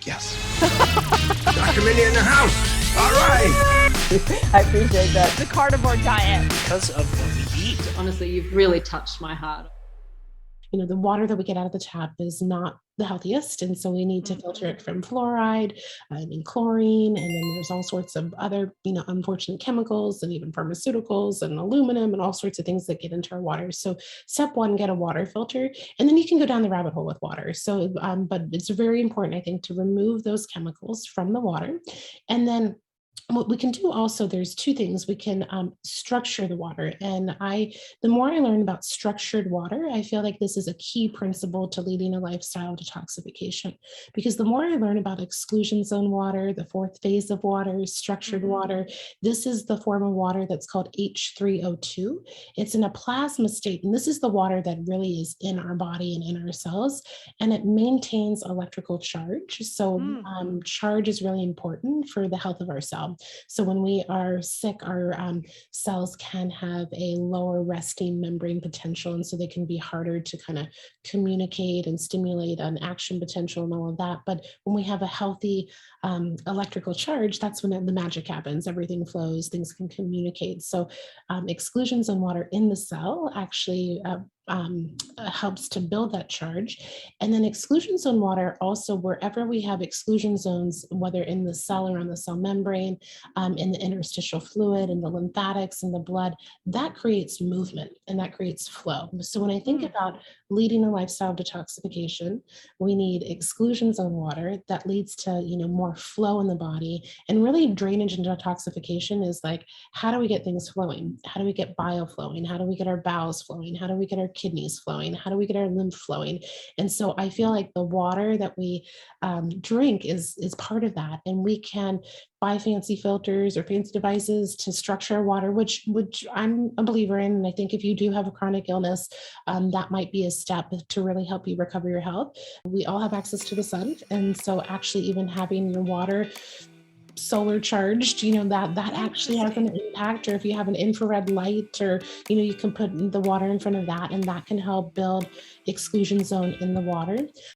Yes. Dr. Mindy in the house. All right. I appreciate that. The carnivore diet. Because of what we eat. Honestly, you've really touched my heart. The water that we get out of the tap is not the healthiest. And so we need to filter it from fluoride and chlorine. And then there's all sorts of other, unfortunate chemicals and even pharmaceuticals and aluminum and all sorts of things that get into our water. So step one, get a water filter, and then you can go down the rabbit hole with water. So, but it's very important, I think, to remove those chemicals from the water. And then what we can do also, there's two things. We can structure the water. And the more I learn about structured water, I feel like this is a key principle to leading a lifestyle detoxification. Because the more I learn about exclusion zone water, the fourth phase of water, structured water, this is the form of water that's called H3O2. It's in a plasma state. And this is the water that really is in our body and in our cells. And it maintains electrical charge. So charge is really important for the health of our cell. So when we are sick, our cells can have a lower resting membrane potential. And so they can be harder to kind of communicate and stimulate an action potential and all of that. But when we have a healthy electrical charge, that's when the magic happens. Everything flows, things can communicate. So exclusion zone water in the cell actually helps to build that charge. And then exclusion zone water also, wherever we have exclusion zones, whether in the cell or on the cell membrane, in the interstitial fluid and the lymphatics and the blood, that creates movement and that creates flow. So when I think about leading a lifestyle of detoxification, we need exclusion zone water that leads to, more flow in the body. And really drainage and detoxification is like, how do we get things flowing? How do we get bile flowing? How do we get our bowels flowing? How do we get our kidneys flowing? How do we get our lymph flowing? And so I feel like the water that we drink is part of that. And we can buy fancy filters or fancy devices to structure our water, which I'm a believer in. And I think if you do have a chronic illness, that might be a step to really help you recover your health. We all have access to the sun. And so actually even having your water solar charged, that actually has an impact. Or if you have an infrared light, or, you can put the water in front of that, and that can help build exclusion zone in the water.